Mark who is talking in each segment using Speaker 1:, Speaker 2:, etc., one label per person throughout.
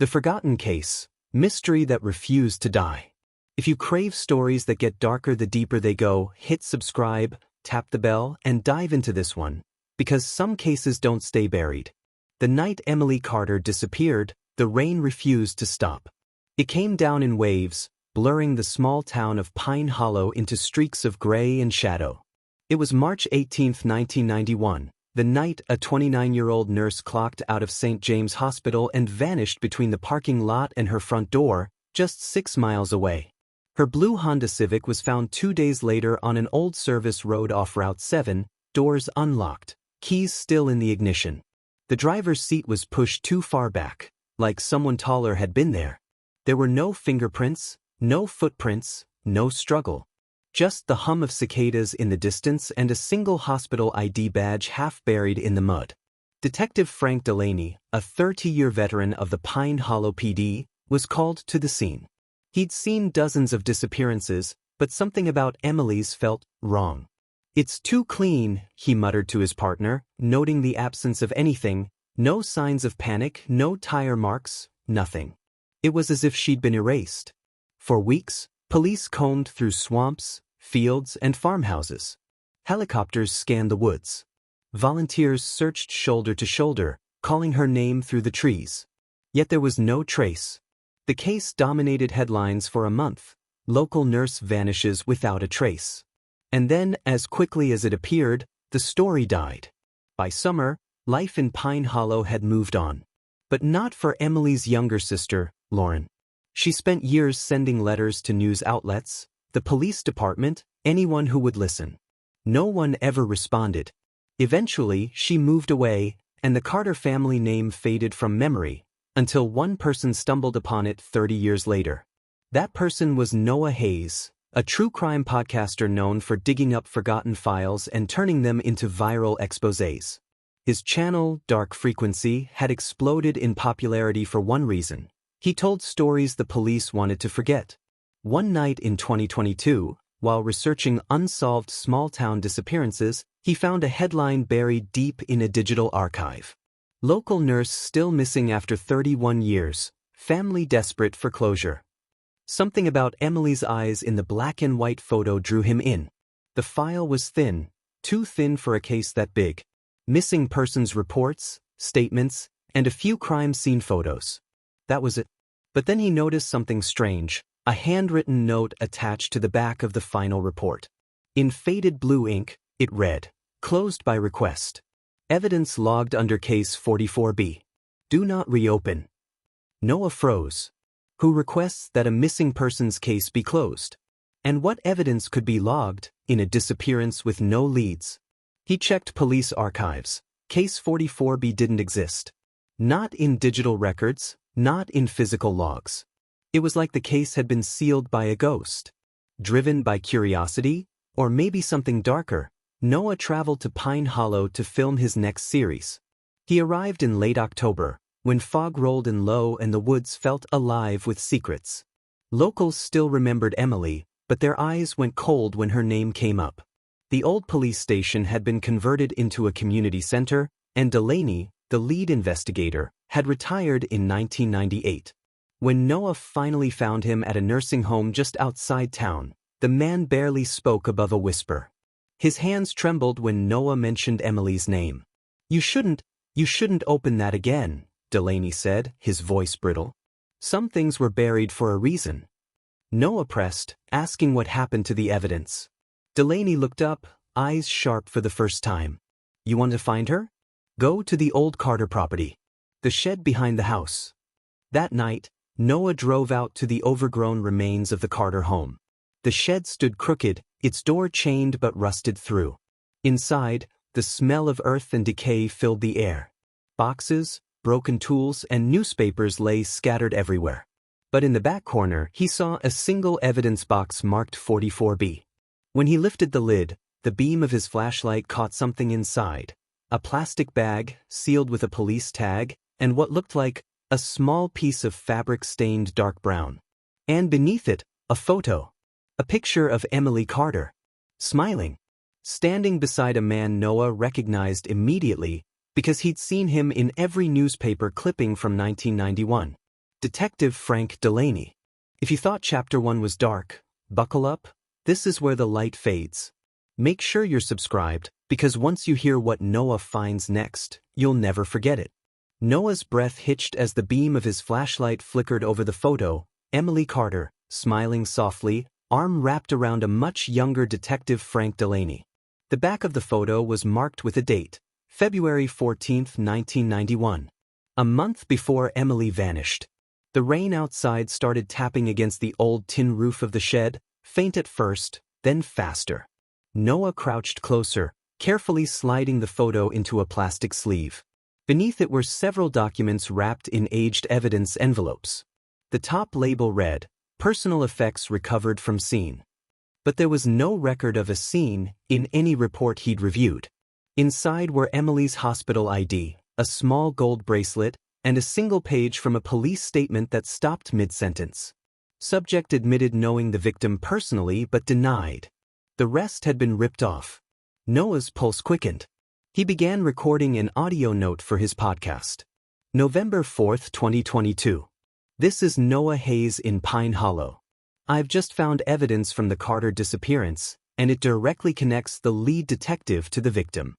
Speaker 1: The Forgotten Case, mystery that refused to die. If you crave stories that get darker the deeper they go, hit subscribe, tap the bell, and dive into this one, because some cases don't stay buried. The night Emily Carter disappeared, the rain refused to stop. It came down in waves, blurring the small town of Pine Hollow into streaks of gray and shadow. It was March 18, 1991, the night a 29-year-old nurse clocked out of St. James Hospital and vanished between the parking lot and her front door, just 6 miles away. Her blue Honda Civic was found 2 days later on an old service road off Route 7, doors unlocked, keys still in the ignition. The driver's seat was pushed too far back, like someone taller had been there. There were no fingerprints, no footprints, no struggle. Just the hum of cicadas in the distance and a single hospital ID badge half buried in the mud. Detective Frank Delaney, a 30-year veteran of the Pine Hollow PD, was called to the scene. He'd seen dozens of disappearances, but something about Emily's felt wrong. "It's too clean," he muttered to his partner, noting the absence of anything, no signs of panic, no tire marks, nothing. It was as if she'd been erased. For weeks, police combed through swamps, fields, and farmhouses. Helicopters scanned the woods. Volunteers searched shoulder to shoulder, calling her name through the trees. Yet there was no trace. The case dominated headlines for a month. Local nurse vanishes without a trace. And then, as quickly as it appeared, the story died. By summer, life in Pine Hollow had moved on. But not for Emily's younger sister, Lauren. She spent years sending letters to news outlets, the police department, anyone who would listen. No one ever responded. Eventually, she moved away, and the Carter family name faded from memory, until one person stumbled upon it 30 years later. That person was Noah Hayes, a true crime podcaster known for digging up forgotten files and turning them into viral exposés. His channel, Dark Frequency, had exploded in popularity for one reason. He told stories the police wanted to forget. One night in 2022, while researching unsolved small-town disappearances, he found a headline buried deep in a digital archive. Local nurse still missing after 31 years, family desperate for closure. Something about Emily's eyes in the black and white photo drew him in. The file was thin, too thin for a case that big. Missing persons reports, statements, and a few crime scene photos. That was it. But then he noticed something strange, a handwritten note attached to the back of the final report. In faded blue ink, it read, "Closed by request. Evidence logged under case 44B. Do not reopen." Noah froze. Who requests that a missing persons case be closed? And what evidence could be logged in a disappearance with no leads? He checked police archives. Case 44B didn't exist. Not in digital records, not in physical logs. It was like the case had been sealed by a ghost. Driven by curiosity, or maybe something darker, Noah traveled to Pine Hollow to film his next series. He arrived in late October, when fog rolled in low and the woods felt alive with secrets. Locals still remembered Emily, but their eyes went cold when her name came up. The old police station had been converted into a community center, and Delaney, the lead investigator, had retired in 1998. When Noah finally found him at a nursing home just outside town, the man barely spoke above a whisper. His hands trembled when Noah mentioned Emily's name. You shouldn't open that again," Delaney said, his voice brittle. "Some things were buried for a reason." Noah pressed, asking what happened to the evidence. Delaney looked up, eyes sharp for the first time. "You want to find her? Go to the old Carter property. The shed behind the house." That night, Noah drove out to the overgrown remains of the Carter home. The shed stood crooked, its door chained but rusted through. Inside, the smell of earth and decay filled the air. Boxes, broken tools, and newspapers lay scattered everywhere. But in the back corner, he saw a single evidence box marked 44B. When he lifted the lid, the beam of his flashlight caught something inside. A plastic bag, sealed with a police tag, and what looked like a small piece of fabric stained dark brown. And beneath it, a photo. A picture of Emily Carter, smiling, standing beside a man Noah recognized immediately because he'd seen him in every newspaper clipping from 1991. Detective Frank Delaney. If you thought Chapter 1 was dark, buckle up, this is where the light fades. Make sure you're subscribed, because once you hear what Noah finds next, you'll never forget it. Noah's breath hitched as the beam of his flashlight flickered over the photo. Emily Carter, smiling softly, arm wrapped around a much younger Detective Frank Delaney. The back of the photo was marked with a date, February 14, 1991. A month before Emily vanished. The rain outside started tapping against the old tin roof of the shed, faint at first, then faster. Noah crouched closer, carefully sliding the photo into a plastic sleeve. Beneath it were several documents wrapped in aged evidence envelopes. The top label read, "Personal effects recovered from scene." But there was no record of a scene in any report he'd reviewed. Inside were Emily's hospital ID, a small gold bracelet, and a single page from a police statement that stopped mid-sentence. Subject admitted knowing the victim personally but denied. The rest had been ripped off. Noah's pulse quickened. He began recording an audio note for his podcast. November 4, 2022. This is Noah Hayes in Pine Hollow. I've just found evidence from the Carter disappearance, and it directly connects the lead detective to the victim.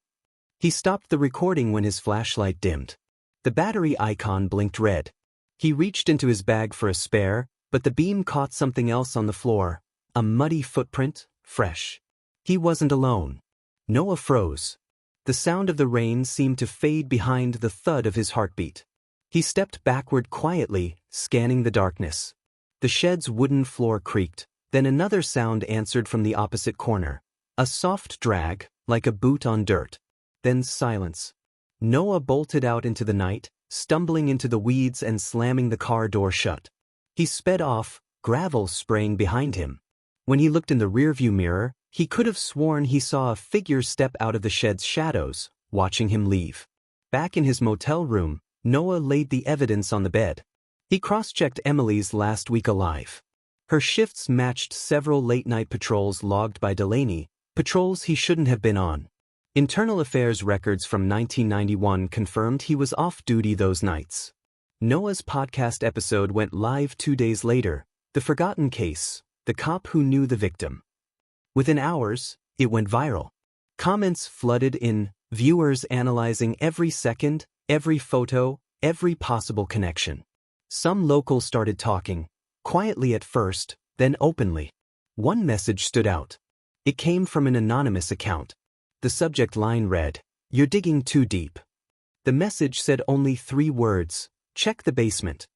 Speaker 1: He stopped the recording when his flashlight dimmed. The battery icon blinked red. He reached into his bag for a spare, but the beam caught something else on the floor, a muddy footprint, fresh. He wasn't alone. Noah froze. The sound of the rain seemed to fade behind the thud of his heartbeat. He stepped backward quietly, scanning the darkness. The shed's wooden floor creaked, then another sound answered from the opposite corner. A soft drag, like a boot on dirt. Then silence. Noah bolted out into the night, stumbling into the weeds and slamming the car door shut. He sped off, gravel spraying behind him. When he looked in the rearview mirror, he could have sworn he saw a figure step out of the shed's shadows, watching him leave. Back in his motel room, Noah laid the evidence on the bed. He cross-checked Emily's last week alive. Her shifts matched several late-night patrols logged by Delaney, patrols he shouldn't have been on. Internal Affairs records from 1991 confirmed he was off-duty those nights. Noah's podcast episode went live 2 days later, The Forgotten Case, the cop who knew the victim. Within hours, it went viral. Comments flooded in, viewers analyzing every second, every photo, every possible connection. Some locals started talking, quietly at first, then openly. One message stood out. It came from an anonymous account. The subject line read, "You're digging too deep." The message said only 3 words, "Check the basement."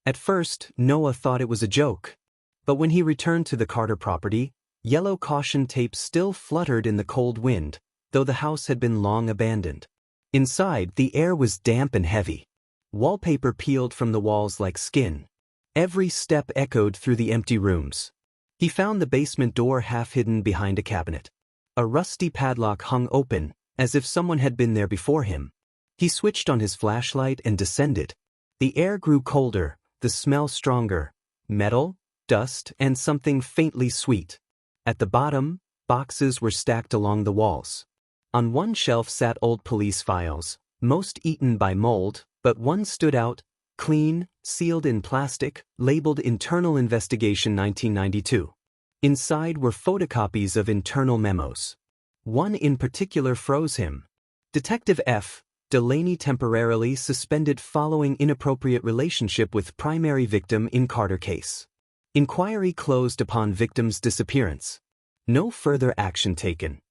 Speaker 1: At first, Noah thought it was a joke. But when he returned to the Carter property, yellow caution tape still fluttered in the cold wind, though the house had been long abandoned. Inside, the air was damp and heavy. Wallpaper peeled from the walls like skin. Every step echoed through the empty rooms. He found the basement door half hidden behind a cabinet. A rusty padlock hung open, as if someone had been there before him. He switched on his flashlight and descended. The air grew colder, the smell stronger. Metal, dust, and something faintly sweet. At the bottom, boxes were stacked along the walls. On one shelf sat old police files, most eaten by mold, but one stood out, clean, sealed in plastic, labeled Internal Investigation 1992. Inside were photocopies of internal memos. One in particular froze him. Detective F. Delaney temporarily suspended following inappropriate relationship with primary victim in Carter case. Inquiry closed upon victim's disappearance. No further action taken.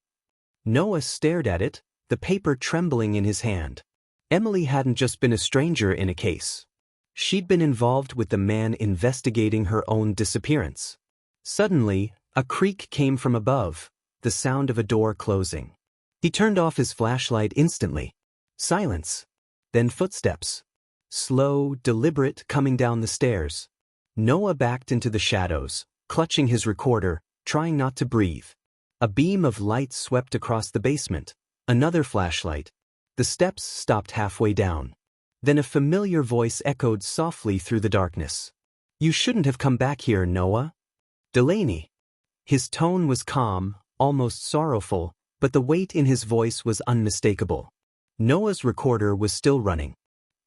Speaker 1: Noah stared at it, the paper trembling in his hand. Emily hadn't just been a stranger in a case. She'd been involved with the man investigating her own disappearance. Suddenly, a creak came from above, the sound of a door closing. He turned off his flashlight instantly. Silence. Then footsteps. Slow, deliberate, coming down the stairs. Noah backed into the shadows, clutching his recorder, trying not to breathe. A beam of light swept across the basement. Another flashlight. The steps stopped halfway down. Then a familiar voice echoed softly through the darkness. "You shouldn't have come back here, Noah." Delaney. His tone was calm, almost sorrowful, but the weight in his voice was unmistakable. Noah's recorder was still running.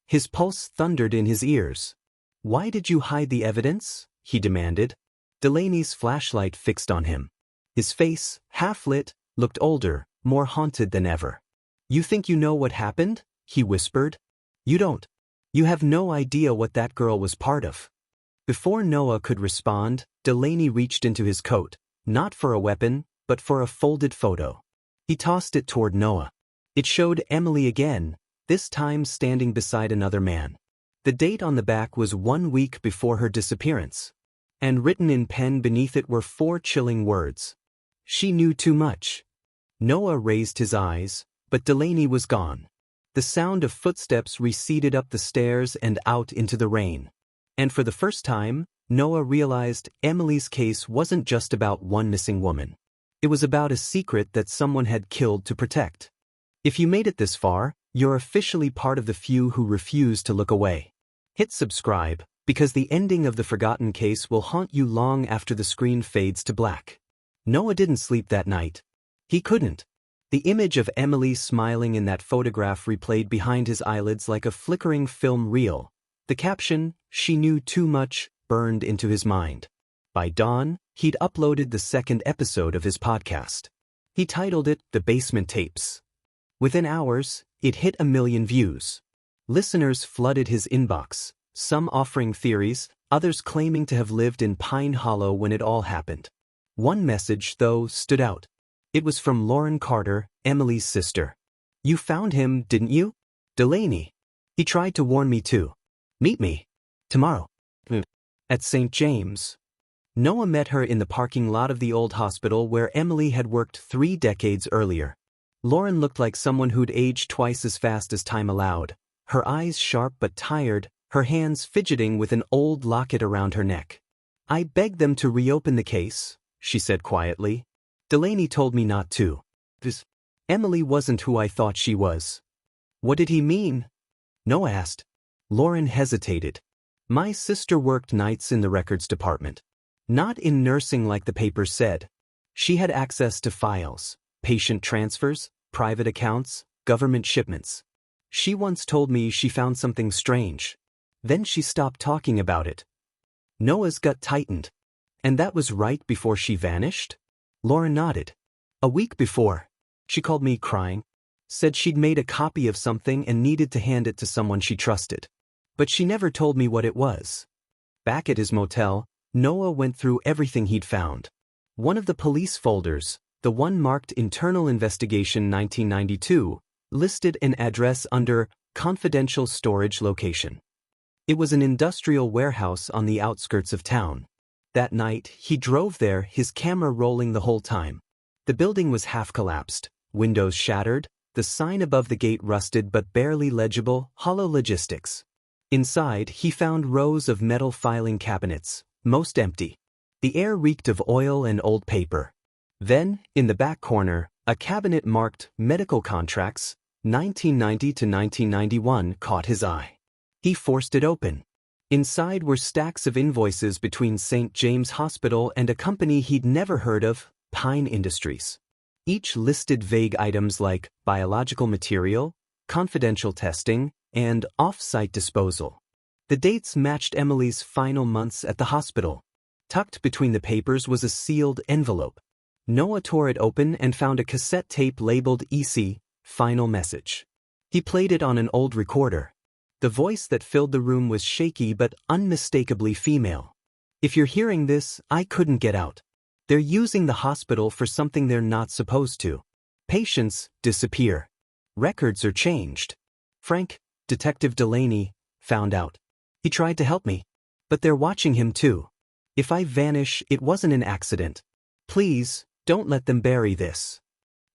Speaker 1: His pulse thundered in his ears. Why did you hide the evidence? He demanded. Delaney's flashlight fixed on him. His face, half-lit, looked older, more haunted than ever. You think you know what happened? He whispered. You don't. You have no idea what that girl was part of. Before Noah could respond, Delaney reached into his coat, not for a weapon, but for a folded photo. He tossed it toward Noah. It showed Emily again, this time standing beside another man. The date on the back was 1 week before her disappearance. And written in pen beneath it were 4 chilling words. She knew too much. Noah raised his eyes, but Delaney was gone. The sound of footsteps receded up the stairs and out into the rain. And for the first time, Noah realized Emily's case wasn't just about one missing woman. It was about a secret that someone had killed to protect. If you made it this far, you're officially part of the few who refuse to look away. Hit subscribe, because the ending of the forgotten case will haunt you long after the screen fades to black. Noah didn't sleep that night. He couldn't. The image of Emily smiling in that photograph replayed behind his eyelids like a flickering film reel. The caption, "She knew too much," burned into his mind. By dawn, he'd uploaded the 2nd episode of his podcast. He titled it The Basement Tapes. Within hours, it hit 1 million views. Listeners flooded his inbox, some offering theories, others claiming to have lived in Pine Hollow when it all happened. One message, though, stood out. It was from Lauren Carter, Emily's sister. You found him, didn't you? Delaney. He tried to warn me too. Meet me. Tomorrow. At St. James. Noah met her in the parking lot of the old hospital where Emily had worked 3 decades earlier. Lauren looked like someone who'd aged twice as fast as time allowed, her eyes sharp but tired, her hands fidgeting with an old locket around her neck. I begged them to reopen the case, she said quietly. Delaney told me not to. Emily wasn't who I thought she was. What did he mean? Noah asked. Lauren hesitated. My sister worked nights in the records department. Not in nursing like the paper said. She had access to files, patient transfers, private accounts, government shipments. She once told me she found something strange. Then she stopped talking about it. Noah's gut tightened. And that was right before she vanished? Lauren nodded. A week before. She called me crying. Said she'd made a copy of something and needed to hand it to someone she trusted. But she never told me what it was. Back at his motel, Noah went through everything he'd found. One of the police folders, the one marked Internal Investigation 1992, listed an address under Confidential Storage Location. It was an industrial warehouse on the outskirts of town. That night, he drove there, his camera rolling the whole time. The building was half collapsed, windows shattered, the sign above the gate rusted but barely legible, Hollow Logistics. Inside, he found rows of metal filing cabinets, most empty. The air reeked of oil and old paper. Then, in the back corner, a cabinet marked Medical Contracts, 1990 to 1991 caught his eye. He forced it open. Inside were stacks of invoices between St. James Hospital and a company he'd never heard of, Pine Industries. Each listed vague items like biological material, confidential testing, and off-site disposal. The dates matched Emily's final months at the hospital. Tucked between the papers was a sealed envelope. Noah tore it open and found a cassette tape labeled EC, Final Message. He played it on an old recorder. The voice that filled the room was shaky but unmistakably female. If you're hearing this, I couldn't get out. They're using the hospital for something they're not supposed to. Patients disappear. Records are changed. Frank, Detective Delaney, found out. He tried to help me. But they're watching him too. If I vanish, it wasn't an accident. Please, don't let them bury this.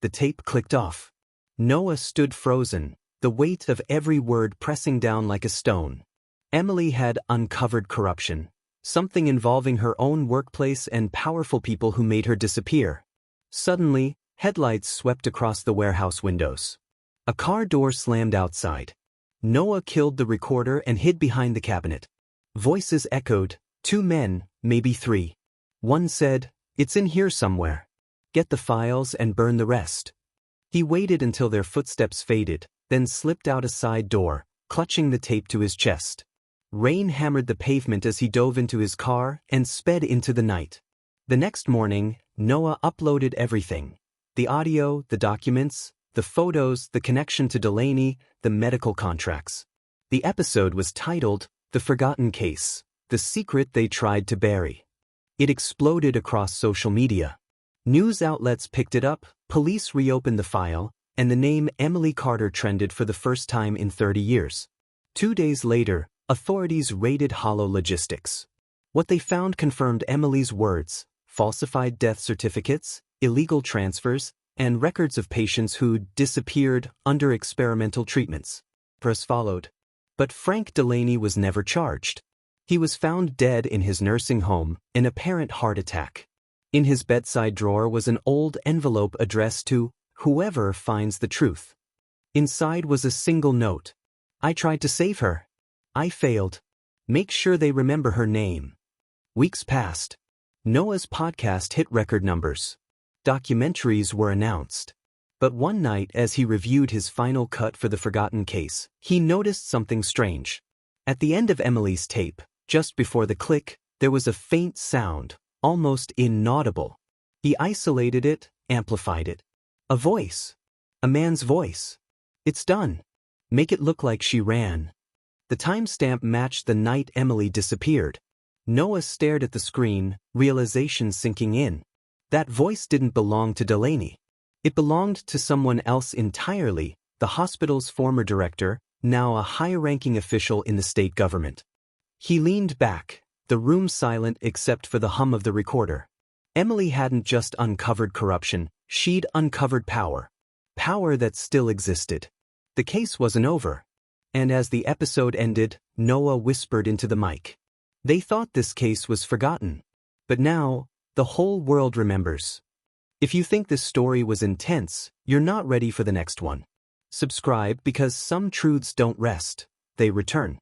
Speaker 1: The tape clicked off. Noah stood frozen, the weight of every word pressing down like a stone. Emily had uncovered corruption, something involving her own workplace and powerful people who made her disappear. Suddenly, headlights swept across the warehouse windows. A car door slammed outside. Noah killed the recorder and hid behind the cabinet. Voices echoed, 2 men, maybe 3. One said, "It's in here somewhere. Get the files and burn the rest." He waited until their footsteps faded, then slipped out a side door, clutching the tape to his chest. Rain hammered the pavement as he dove into his car and sped into the night. The next morning, Noah uploaded everything. The audio, the documents, the photos, the connection to Delaney, the medical contracts. The episode was titled, "The Forgotten Case, The Secret They Tried to Bury." It exploded across social media. News outlets picked it up, police reopened the file, and the name Emily Carter trended for the first time in 30 years. 2 days later, authorities raided Hollow Logistics. What they found confirmed Emily's words: falsified death certificates, illegal transfers, and records of patients who disappeared under experimental treatments. Press followed. But Frank Delaney was never charged. He was found dead in his nursing home, an apparent heart attack. In his bedside drawer was an old envelope addressed to whoever finds the truth. Inside was a single note. "I tried to save her. I failed. Make sure they remember her name." Weeks passed. Noah's podcast hit record numbers. Documentaries were announced. But one night, as he reviewed his final cut for The Forgotten Case, he noticed something strange. At the end of Emily's tape, just before the click, there was a faint sound, almost inaudible. He isolated it, amplified it. A voice. A man's voice. "It's done. Make it look like she ran." The timestamp matched the night Emily disappeared. Noah stared at the screen, realization sinking in. That voice didn't belong to Delaney. It belonged to someone else entirely, the hospital's former director, now a high-ranking official in the state government. He leaned back, the room silent except for the hum of the recorder. Emily hadn't just uncovered corruption, she'd uncovered power. Power that still existed. The case wasn't over. And as the episode ended, Noah whispered into the mic. They thought this case was forgotten. But now, the whole world remembers. If you think this story was intense, you're not ready for the next one. Subscribe because some truths don't rest, they return.